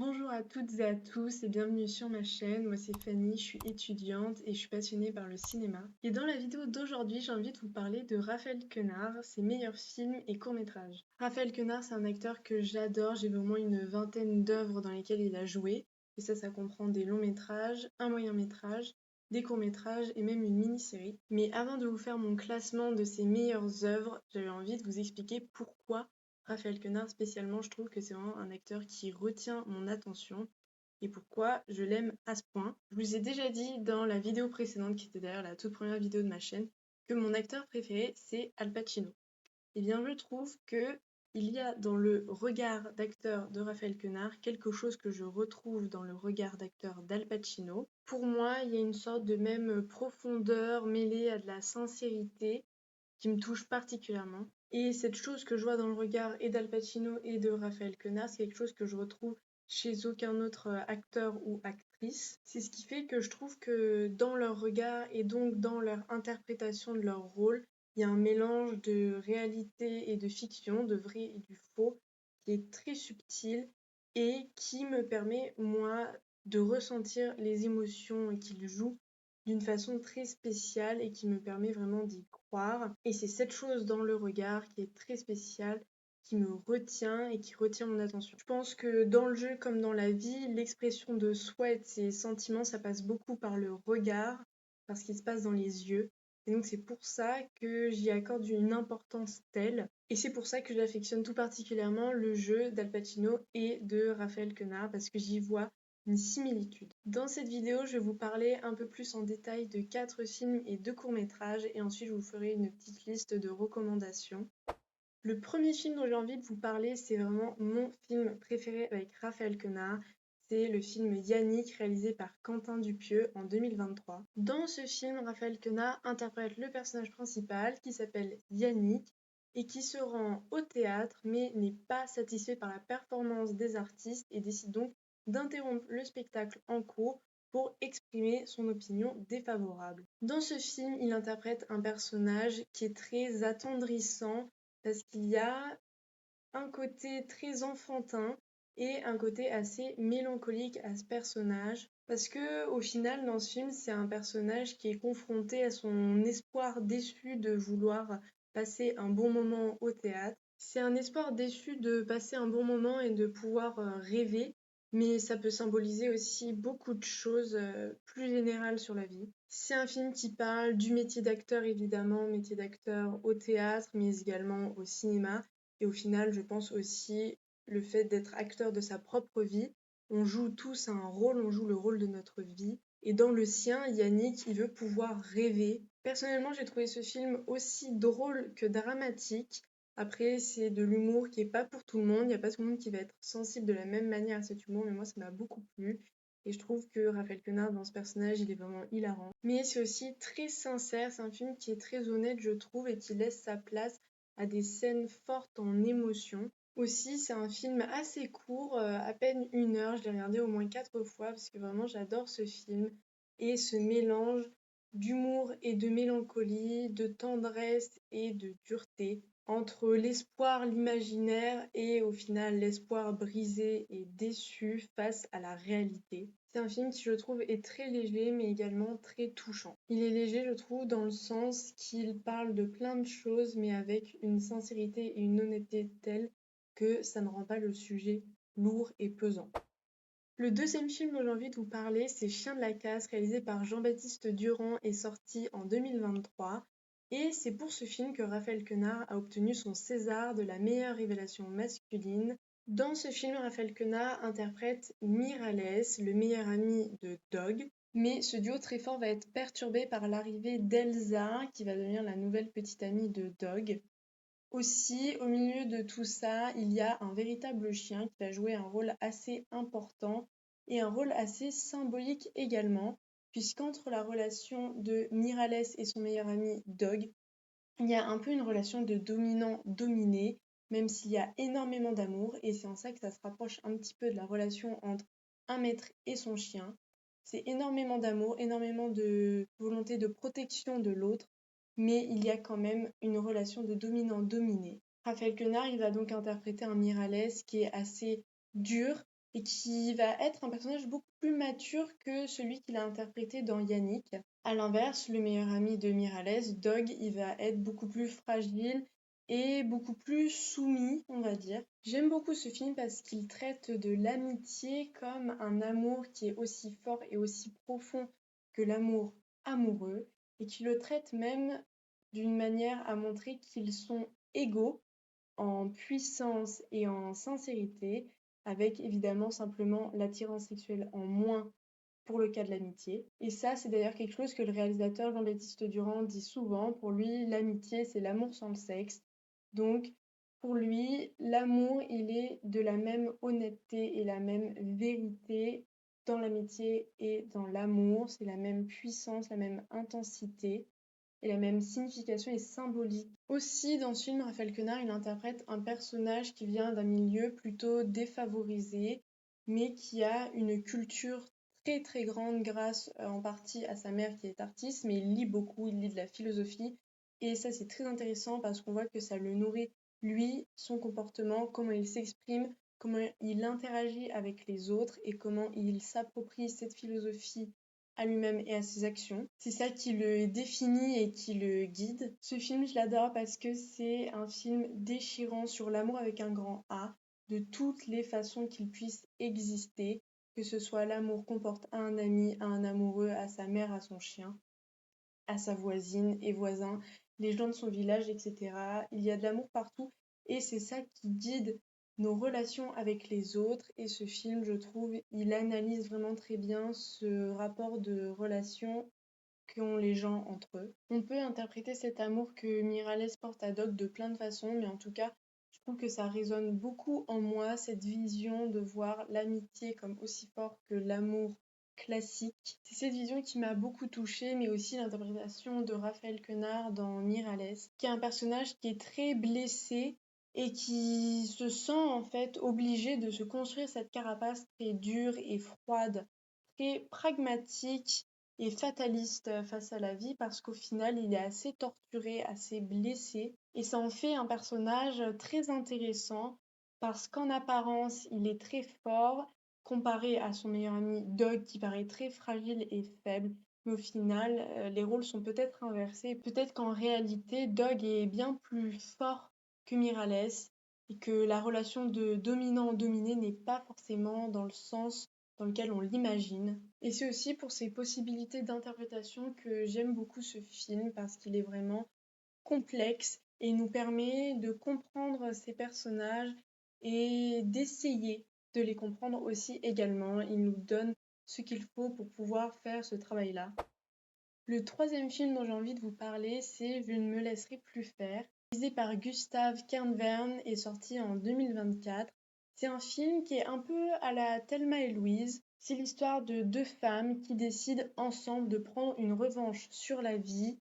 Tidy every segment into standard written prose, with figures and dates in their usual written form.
Bonjour à toutes et à tous et bienvenue sur ma chaîne. Moi c'est Fanny, je suis étudiante et je suis passionnée par le cinéma. Et dans la vidéo d'aujourd'hui, j'ai envie de vous parler de Raphaël Quenard, ses meilleurs films et courts-métrages. Raphaël Quenard, c'est un acteur que j'adore, j'ai vu au moins une vingtaine d'œuvres dans lesquelles il a joué. Et ça comprend des longs-métrages, un moyen-métrage, des courts-métrages et même une mini-série. Mais avant de vous faire mon classement de ses meilleures œuvres, j'avais envie de vous expliquer pourquoi Raphaël Quenard spécialement, je trouve que c'est vraiment un acteur qui retient mon attention et pourquoi je l'aime à ce point. Je vous ai déjà dit dans la vidéo précédente, qui était d'ailleurs la toute première vidéo de ma chaîne, que mon acteur préféré c'est Al Pacino. Et bien je trouve que il y a dans le regard d'acteur de Raphaël Quenard quelque chose que je retrouve dans le regard d'acteur d'Al Pacino. Pour moi, il y a une sorte de même profondeur mêlée à de la sincérité qui me touche particulièrement. Et cette chose que je vois dans le regard et d'Al Pacino et de Raphaël Quenard, c'est quelque chose que je retrouve chez aucun autre acteur ou actrice. C'est ce qui fait que je trouve que dans leur regard et donc dans leur interprétation de leur rôle, il y a un mélange de réalité et de fiction, de vrai et du faux, qui est très subtil et qui me permet, moi, de ressentir les émotions qu'ils jouent d'une façon très spéciale et qui me permet vraiment d'y croire. Et c'est cette chose dans le regard qui est très spéciale, qui me retient et qui retient mon attention. Je pense que dans le jeu comme dans la vie, l'expression de soi et de ses sentiments, ça passe beaucoup par le regard, par ce qui se passe dans les yeux. Et donc c'est pour ça que j'y accorde une importance telle. Et c'est pour ça que j'affectionne tout particulièrement le jeu d'Al Pacino et de Raphaël Quenard, parce que j'y vois une similitude. Dans cette vidéo, je vais vous parler un peu plus en détail de 4 films et 2 courts-métrages et ensuite je vous ferai une petite liste de recommandations. Le premier film dont j'ai envie de vous parler, c'est vraiment mon film préféré avec Raphaël Quenard. C'est le film Yannick réalisé par Quentin Dupieux en 2023. Dans ce film, Raphaël Quenard interprète le personnage principal qui s'appelle Yannick et qui se rend au théâtre mais n'est pas satisfait par la performance des artistes et décide donc d'interrompre le spectacle en cours pour exprimer son opinion défavorable. Dans ce film, il interprète un personnage qui est très attendrissant parce qu'il y a un côté très enfantin et un côté assez mélancolique à ce personnage. Parce que au final, dans ce film, c'est un personnage qui est confronté à son espoir déçu de vouloir passer un bon moment au théâtre. C'est un espoir déçu de passer un bon moment et de pouvoir rêver, mais ça peut symboliser aussi beaucoup de choses plus générales sur la vie. C'est un film qui parle du métier d'acteur, évidemment, métier d'acteur au théâtre, mais également au cinéma. Et au final, je pense aussi le fait d'être acteur de sa propre vie. On joue tous un rôle, on joue le rôle de notre vie. Et dans le sien, Yannick, il veut pouvoir rêver. Personnellement, j'ai trouvé ce film aussi drôle que dramatique. Après, c'est de l'humour qui est pas pour tout le monde. Il n'y a pas tout le monde qui va être sensible de la même manière à cet humour, mais moi, ça m'a beaucoup plu. Et je trouve que Raphaël Quenard, dans ce personnage, il est vraiment hilarant. Mais c'est aussi très sincère. C'est un film qui est très honnête, je trouve, et qui laisse sa place à des scènes fortes en émotion. Aussi, c'est un film assez court, à peine 1 heure. Je l'ai regardé au moins 4 fois parce que vraiment j'adore ce film et ce mélange d'humour et de mélancolie, de tendresse et de dureté entre l'espoir, l'imaginaire et au final l'espoir brisé et déçu face à la réalité. C'est un film qui je trouve est très léger mais également très touchant. Il est léger je trouve dans le sens qu'il parle de plein de choses mais avec une sincérité et une honnêteté telle que ça ne rend pas le sujet lourd et pesant. Le deuxième film dont j'ai envie de vous parler, c'est Chien de la casse, réalisé par Jean-Baptiste Durand et sorti en 2023. Et c'est pour ce film que Raphaël Quenard a obtenu son César de la meilleure révélation masculine. Dans ce film, Raphaël Quenard interprète Miralles, le meilleur ami de Dog. Mais ce duo très fort va être perturbé par l'arrivée d'Elsa, qui va devenir la nouvelle petite amie de Dog. Aussi, au milieu de tout ça, il y a un véritable chien qui va jouer un rôle assez important et un rôle assez symbolique également, puisqu'entre la relation de Miralles et son meilleur ami Dog, il y a un peu une relation de dominant-dominé, même s'il y a énormément d'amour, et c'est en ça que ça se rapproche un petit peu de la relation entre un maître et son chien. C'est énormément d'amour, énormément de volonté de protection de l'autre, mais il y a quand même une relation de dominant-dominé. Raphaël Quenard, il va donc interpréter un Miralles qui est assez dur, et qui va être un personnage beaucoup plus mature que celui qu'il a interprété dans Yannick. À l'inverse, le meilleur ami de Miralles, Dog, il va être beaucoup plus fragile et beaucoup plus soumis, on va dire. J'aime beaucoup ce film parce qu'il traite de l'amitié comme un amour qui est aussi fort et aussi profond que l'amour amoureux, et qui le traite même d'une manière à montrer qu'ils sont égaux en puissance et en sincérité, avec évidemment simplement l'attirance sexuelle en moins pour le cas de l'amitié. Et ça, c'est d'ailleurs quelque chose que le réalisateur Jean-Baptiste Durand dit souvent. Pour lui, l'amitié, c'est l'amour sans le sexe. Donc, pour lui, l'amour, il est de la même honnêteté et la même vérité dans l'amitié et dans l'amour. C'est la même puissance, la même intensité et la même signification et symbolique. Aussi, dans ce film, Raphaël Quenard, il interprète un personnage qui vient d'un milieu plutôt défavorisé, mais qui a une culture très très grande grâce en partie à sa mère qui est artiste, mais il lit beaucoup, il lit de la philosophie, et ça c'est très intéressant parce qu'on voit que ça le nourrit, lui, son comportement, comment il s'exprime, comment il interagit avec les autres et comment il s'approprie cette philosophie à lui-même et à ses actions. C'est ça qui le définit et qui le guide. Ce film, je l'adore parce que c'est un film déchirant sur l'amour avec un grand A, de toutes les façons qu'il puisse exister, que ce soit l'amour qu'on porte à un ami, à un amoureux, à sa mère, à son chien, à sa voisine et voisin, les gens de son village, etc. Il y a de l'amour partout et c'est ça qui guide nos relations avec les autres. Et ce film, je trouve, il analyse vraiment très bien ce rapport de relation qu'ont les gens entre eux. On peut interpréter cet amour que Miralles porte à Doc de plein de façons, mais en tout cas, je trouve que ça résonne beaucoup en moi, cette vision de voir l'amitié comme aussi fort que l'amour classique. C'est cette vision qui m'a beaucoup touchée, mais aussi l'interprétation de Raphaël Quenard dans Miralles, qui est un personnage qui est très blessé et qui se sent en fait obligé de se construire cette carapace très dure et froide, très pragmatique et fataliste face à la vie parce qu'au final il est assez torturé, assez blessé et ça en fait un personnage très intéressant parce qu'en apparence il est très fort comparé à son meilleur ami Dog qui paraît très fragile et faible, mais au final les rôles sont peut-être inversés, peut-être qu'en réalité Dog est bien plus fort que Miralles et que la relation de dominant-dominé n'est pas forcément dans le sens dans lequel on l'imagine. Et c'est aussi pour ses possibilités d'interprétation que j'aime beaucoup ce film parce qu'il est vraiment complexe et nous permet de comprendre ces personnages et d'essayer de les comprendre aussi également. Il nous donne ce qu'il faut pour pouvoir faire ce travail-là. Le troisième film dont j'ai envie de vous parler, c'est Je ne me laisserai plus faire, réalisé par Gustave Kernvern et sorti en 2024. C'est un film qui est un peu à la Thelma et Louise. C'est l'histoire de deux femmes qui décident ensemble de prendre une revanche sur la vie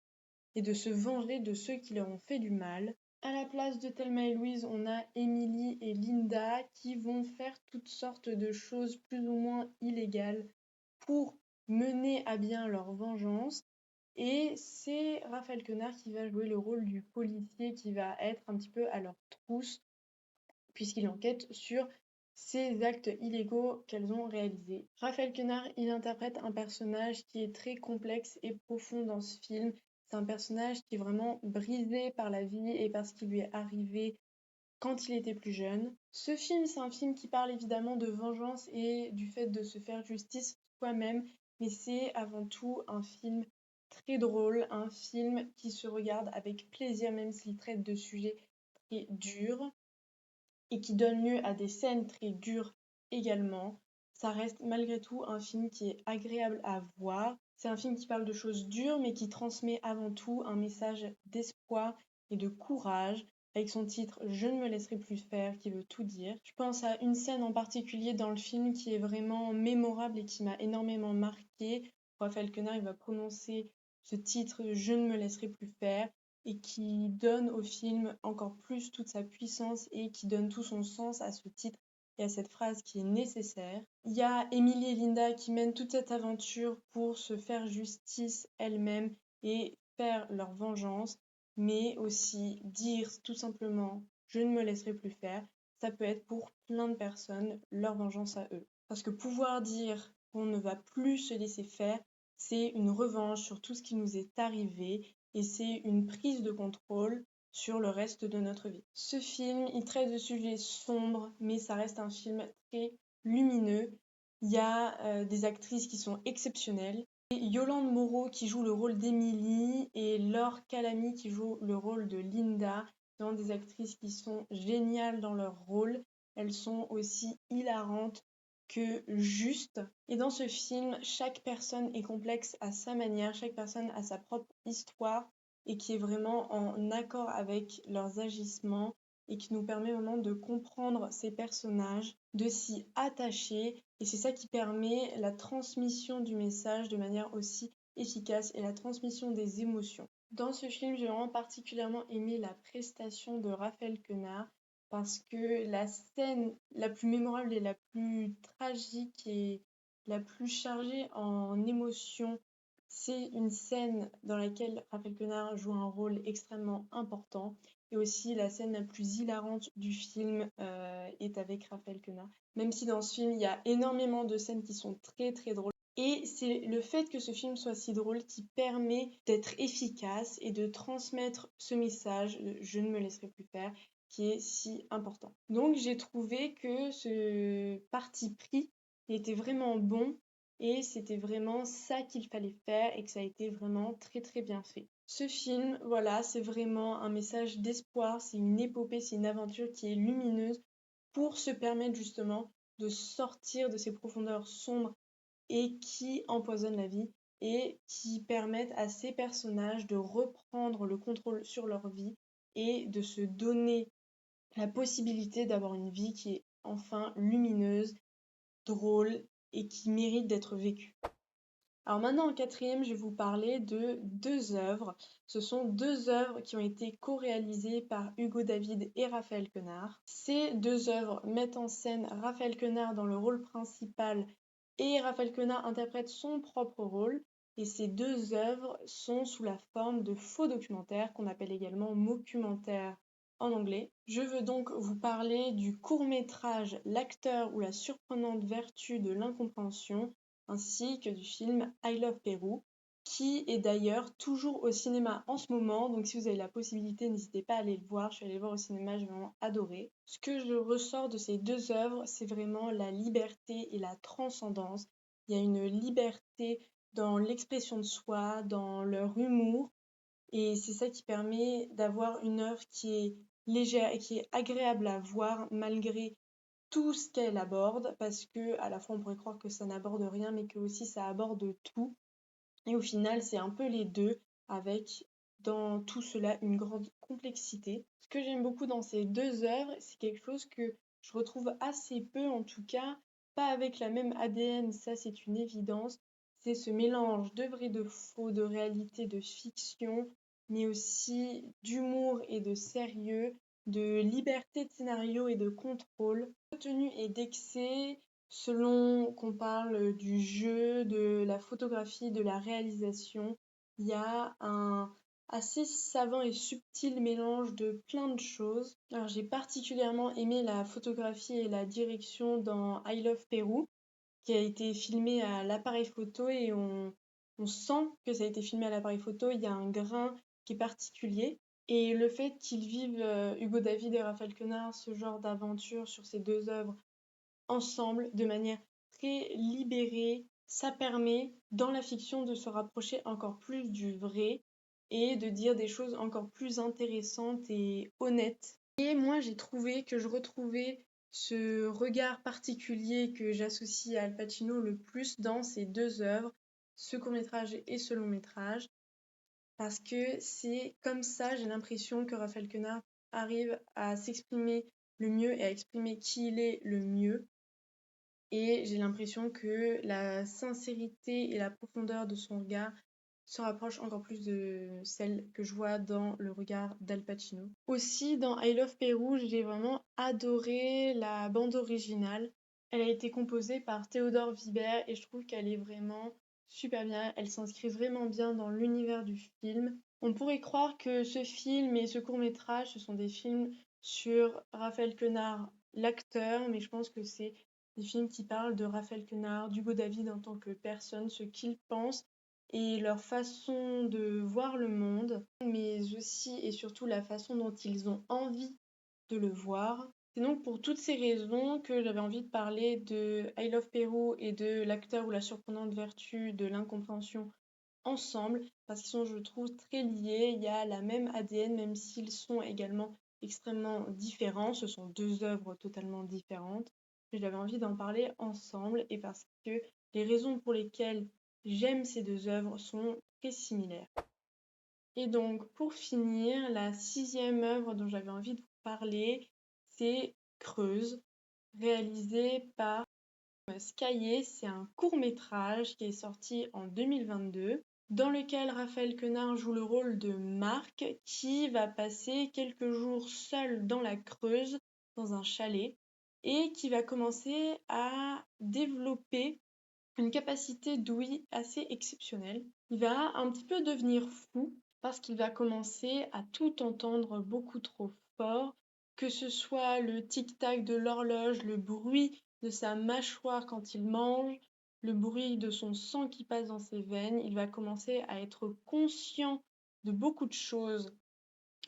et de se venger de ceux qui leur ont fait du mal. À la place de Thelma et Louise, on a Emily et Linda qui vont faire toutes sortes de choses plus ou moins illégales pour mener à bien leur vengeance. Et c'est Raphaël Quenard qui va jouer le rôle du policier qui va être un petit peu à leur trousse, puisqu'il enquête sur ces actes illégaux qu'elles ont réalisés. Raphaël Quenard, il interprète un personnage qui est très complexe et profond dans ce film. C'est un personnage qui est vraiment brisé par la vie et par ce qui lui est arrivé quand il était plus jeune. Ce film, c'est un film qui parle évidemment de vengeance et du fait de se faire justice soi-même, mais c'est avant tout un film très drôle, un film qui se regarde avec plaisir même s'il traite de sujets très durs et qui donne lieu à des scènes très dures également. Ça reste malgré tout un film qui est agréable à voir. C'est un film qui parle de choses dures mais qui transmet avant tout un message d'espoir et de courage avec son titre Je ne me laisserai plus faire qui veut tout dire. Je pense à une scène en particulier dans le film qui est vraiment mémorable et qui m'a énormément marquée. Raphaël Quenard il va prononcer ce titre Je ne me laisserai plus faire et qui donne au film encore plus toute sa puissance et qui donne tout son sens à ce titre et à cette phrase qui est nécessaire. Il y a Emily et Linda qui mènent toute cette aventure pour se faire justice elles-mêmes et faire leur vengeance, mais aussi dire tout simplement je ne me laisserai plus faire. ça peut être pour plein de personnes leur vengeance à eux. Parce que pouvoir dire qu'on ne va plus se laisser faire, c'est une revanche sur tout ce qui nous est arrivé et c'est une prise de contrôle sur le reste de notre vie. Ce film, il traite de sujets sombres, mais ça reste un film très lumineux. Il y a des actrices qui sont exceptionnelles. Et Yolande Moreau qui joue le rôle d'Emily et Laure Calamy qui joue le rôle de Linda. Sont des actrices qui sont géniales dans leur rôle. Elles sont aussi hilarantes que justes. Et dans ce film, chaque personne est complexe à sa manière, chaque personne a sa propre histoire et qui est vraiment en accord avec leurs agissements et qui nous permet vraiment de comprendre ces personnages, de s'y attacher et c'est ça qui permet la transmission du message de manière aussi efficace et la transmission des émotions. Dans ce film, j'ai vraiment particulièrement aimé la prestation de Raphaël Quenard parce que la scène la plus mémorable et la plus tragique et la plus chargée en émotions, c'est une scène dans laquelle Raphaël Quenard joue un rôle extrêmement important. Et aussi, la scène la plus hilarante du film est avec Raphaël Quenard. Même si dans ce film, il y a énormément de scènes qui sont très très drôles. Et c'est le fait que ce film soit si drôle qui permet d'être efficace et de transmettre ce message, je ne me laisserai plus faire, qui est si important. Donc j'ai trouvé que ce parti pris était vraiment bon et c'était vraiment ça qu'il fallait faire et que ça a été vraiment très très bien fait. Ce film, voilà, c'est vraiment un message d'espoir, c'est une épopée, c'est une aventure qui est lumineuse pour se permettre justement de sortir de ces profondeurs sombres et qui empoisonnent la vie et qui permettent à ces personnages de reprendre le contrôle sur leur vie et de se donner la possibilité d'avoir une vie qui est enfin lumineuse, drôle et qui mérite d'être vécue. Alors maintenant en quatrième, je vais vous parler de deux œuvres. Ce sont deux œuvres qui ont été co-réalisées par Hugo David et Raphaël Quenard. Ces deux œuvres mettent en scène Raphaël Quenard dans le rôle principal et Raphaël Quenard interprète son propre rôle. Et ces deux œuvres sont sous la forme de faux documentaires qu'on appelle également mockumentaires en anglais. Je veux donc vous parler du court-métrage L'acteur ou la surprenante vertu de l'incompréhension ainsi que du film I Love Pérou, qui est d'ailleurs toujours au cinéma en ce moment. Donc si vous avez la possibilité, n'hésitez pas à aller le voir. Je suis allée le voir au cinéma, j'ai vraiment adoré. Ce que je ressors de ces deux œuvres, c'est vraiment la liberté et la transcendance. Il y a une liberté dans l'expression de soi, dans leur humour. Et c'est ça qui permet d'avoir une œuvre qui est légère et qui est agréable à voir malgré tout ce qu'elle aborde, parce que à la fois on pourrait croire que ça n'aborde rien, mais que aussi ça aborde tout. Et au final, c'est un peu les deux, avec dans tout cela une grande complexité. Ce que j'aime beaucoup dans ces deux œuvres, c'est quelque chose que je retrouve assez peu, en tout cas, pas avec la même ADN, ça c'est une évidence. C'est ce mélange de vrai, de faux, de réalité, de fiction, mais aussi d'humour et de sérieux, de liberté de scénario et de contrôle, de tenue et d'excès, selon qu'on parle du jeu, de la photographie, de la réalisation. Il y a un assez savant et subtil mélange de plein de choses. Alors j'ai particulièrement aimé la photographie et la direction dans I Love Pérou, qui a été filmé à l'appareil photo et on sent que ça a été filmé à l'appareil photo. Il y a un grain qui est particulier. Et le fait qu'ils vivent, Hugo David et Raphaël Quenard, ce genre d'aventure sur ces deux œuvres ensemble de manière très libérée, ça permet dans la fiction de se rapprocher encore plus du vrai et de dire des choses encore plus intéressantes et honnêtes. Et moi j'ai trouvé que je retrouvais ce regard particulier que j'associe à Al Pacino le plus dans ces deux œuvres, ce court-métrage et ce long-métrage, parce que c'est comme ça, j'ai l'impression que Raphaël Quenard arrive à s'exprimer le mieux et à exprimer qui il est le mieux. Et j'ai l'impression que la sincérité et la profondeur de son regard se rapprochent encore plus de celle que je vois dans le regard d'Al Pacino. Aussi, dans I Love Pérou, j'ai vraiment adoré la bande originale. Elle a été composée par Théodore Vibert et je trouve qu'elle est vraiment super bien. Elle s'inscrit vraiment bien dans l'univers du film. On pourrait croire que ce film et ce court-métrage, ce sont des films sur Raphaël Quenard l'acteur, mais je pense que c'est des films qui parlent de Raphaël Quenard, d'Hugo David en tant que personne, ce qu'ils pensent et leur façon de voir le monde, mais aussi et surtout la façon dont ils ont envie de le voir. C'est donc pour toutes ces raisons que j'avais envie de parler de I Love Perrault et de l'acteur ou la surprenante vertu de l'incompréhension ensemble, parce qu'ils sont, je trouve, très liés. Il y a la même ADN, même s'ils sont également extrêmement différents. Ce sont deux œuvres totalement différentes. J'avais envie d'en parler ensemble et parce que les raisons pour lesquelles j'aime ces deux œuvres sont très similaires. Et donc, pour finir, la sixième œuvre dont j'avais envie de vous parler, c'est Creuse, réalisé par Scaillé. C'est un court-métrage qui est sorti en 2022, dans lequel Raphaël Quenard joue le rôle de Marc, qui va passer quelques jours seul dans la Creuse, dans un chalet, et qui va commencer à développer une capacité d'ouïe assez exceptionnelle. Il va un petit peu devenir fou parce qu'il va commencer à tout entendre beaucoup trop fort, que ce soit le tic-tac de l'horloge, le bruit de sa mâchoire quand il mange, le bruit de son sang qui passe dans ses veines. Il va commencer à être conscient de beaucoup de choses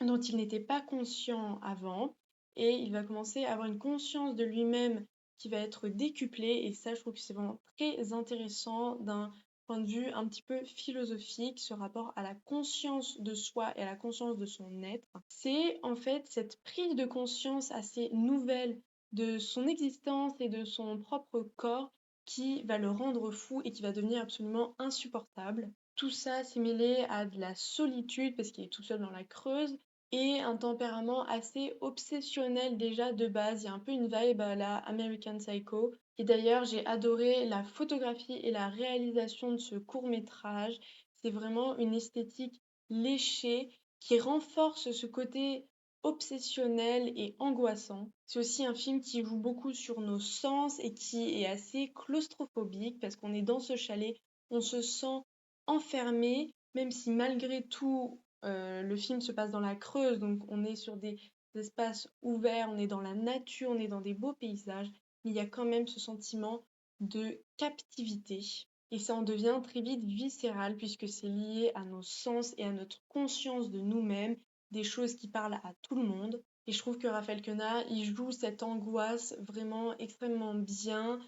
dont il n'était pas conscient avant, et il va commencer à avoir une conscience de lui-même qui va être décuplée, et ça je trouve que c'est vraiment très intéressant d'un point de vue un petit peu philosophique, ce rapport à la conscience de soi et à la conscience de son être. C'est en fait cette prise de conscience assez nouvelle de son existence et de son propre corps qui va le rendre fou et qui va devenir absolument insupportable. Tout ça s'est mêlé à de la solitude parce qu'il est tout seul dans la Creuse et un tempérament assez obsessionnel déjà de base. Il y a un peu une vibe à la American Psycho. Et d'ailleurs, j'ai adoré la photographie et la réalisation de ce court-métrage. C'est vraiment une esthétique léchée qui renforce ce côté obsessionnel et angoissant. C'est aussi un film qui joue beaucoup sur nos sens et qui est assez claustrophobique parce qu'on est dans ce chalet, on se sent enfermé, même si malgré tout le film se passe dans la Creuse, donc on est sur des espaces ouverts, on est dans la nature, on est dans des beaux paysages, mais il y a quand même ce sentiment de captivité. Et ça en devient très vite viscéral puisque c'est lié à nos sens et à notre conscience de nous-mêmes, des choses qui parlent à tout le monde. Et je trouve que Raphaël Quenard, il joue cette angoisse vraiment extrêmement bien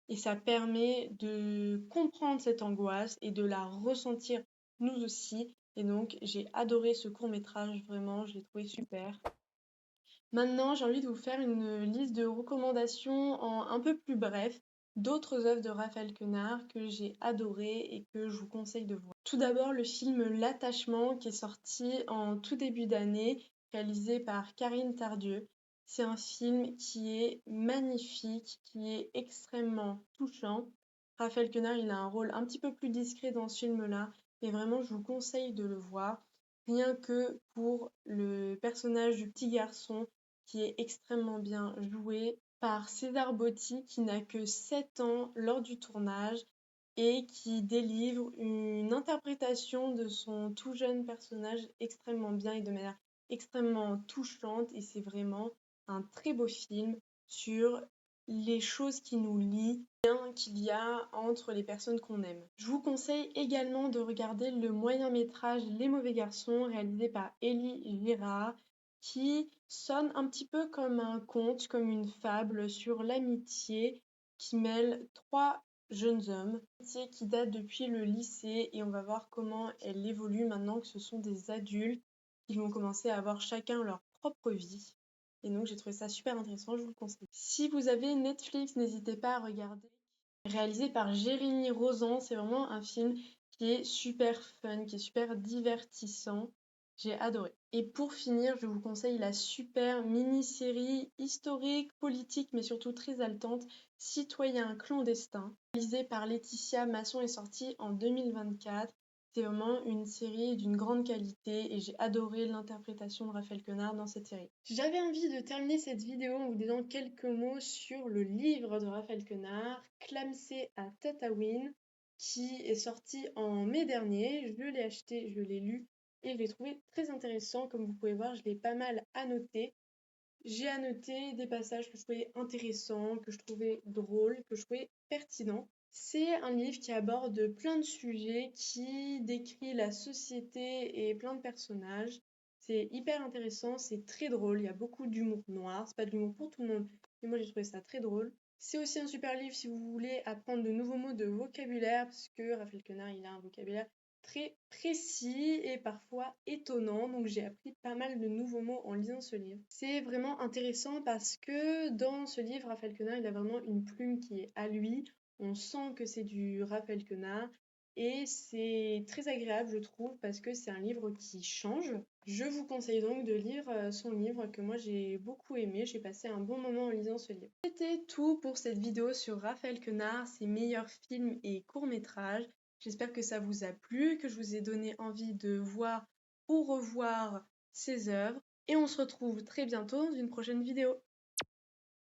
et ça permet de comprendre cette angoisse et de la ressentir nous aussi. Et donc, j'ai adoré ce court-métrage, vraiment, je l'ai trouvé super. Maintenant, j'ai envie de vous faire une liste de recommandations en un peu plus bref d'autres œuvres de Raphaël Quenard que j'ai adorées et que je vous conseille de voir. Tout d'abord, le film L'attachement qui est sorti en tout début d'année, réalisé par Karine Tardieu. C'est un film qui est magnifique, qui est extrêmement touchant. Raphaël Quenard, il a un rôle un petit peu plus discret dans ce film-là, mais vraiment, je vous conseille de le voir. Rien que pour le personnage du petit garçon qui est extrêmement bien joué par César Botti, qui n'a que 7 ans lors du tournage et qui délivre une interprétation de son tout jeune personnage extrêmement bien et de manière extrêmement touchante. Et c'est vraiment un très beau film sur les choses qui nous lient, qu'il y a entre les personnes qu'on aime. Je vous conseille également de regarder le moyen-métrage Les Mauvais Garçons, réalisé par Élie Girard, qui sonne un petit peu comme un conte, comme une fable sur l'amitié qui mêle trois jeunes hommes, amitié qui date depuis le lycée et on va voir comment elle évolue maintenant que ce sont des adultes qui vont commencer à avoir chacun leur propre vie. Et donc j'ai trouvé ça super intéressant, je vous le conseille. Si vous avez Netflix, n'hésitez pas à regarder. Réalisé par Jérémy Rosan, c'est vraiment un film qui est super fun, qui est super divertissant. J'ai adoré. Et pour finir, je vous conseille la super mini-série historique, politique, mais surtout très haletante, Citoyen clandestin, réalisée par Laetitia Masson, est sortie en 2024. C'est vraiment une série d'une grande qualité et j'ai adoré l'interprétation de Raphaël Quenard dans cette série. J'avais envie de terminer cette vidéo en vous disant quelques mots sur le livre de Raphaël Quenard, Clamsé à Tataouine, qui est sorti en mai dernier. Je l'ai acheté, je l'ai lu et je l'ai trouvé très intéressant. Comme vous pouvez voir, je l'ai pas mal annoté. j'ai annoté des passages que je trouvais intéressants, que je trouvais drôles, que je trouvais pertinents. C'est un livre qui aborde plein de sujets, qui décrit la société et plein de personnages. C'est hyper intéressant, c'est très drôle, il y a beaucoup d'humour noir, c'est pas de l'humour pour tout le monde, mais moi j'ai trouvé ça très drôle. C'est aussi un super livre si vous voulez apprendre de nouveaux mots de vocabulaire, parce que Raphaël Quenard, il a un vocabulaire très précis et parfois étonnant, donc j'ai appris pas mal de nouveaux mots en lisant ce livre. C'est vraiment intéressant parce que dans ce livre, Raphaël Quenard, il a vraiment une plume qui est à lui, on sent que c'est du Raphaël Quenard et c'est très agréable, je trouve, parce que c'est un livre qui change. Je vous conseille donc de lire son livre que moi j'ai beaucoup aimé, j'ai passé un bon moment en lisant ce livre. C'était tout pour cette vidéo sur Raphaël Quenard, ses meilleurs films et courts-métrages. J'espère que ça vous a plu, que je vous ai donné envie de voir ou revoir ses œuvres. Et on se retrouve très bientôt dans une prochaine vidéo.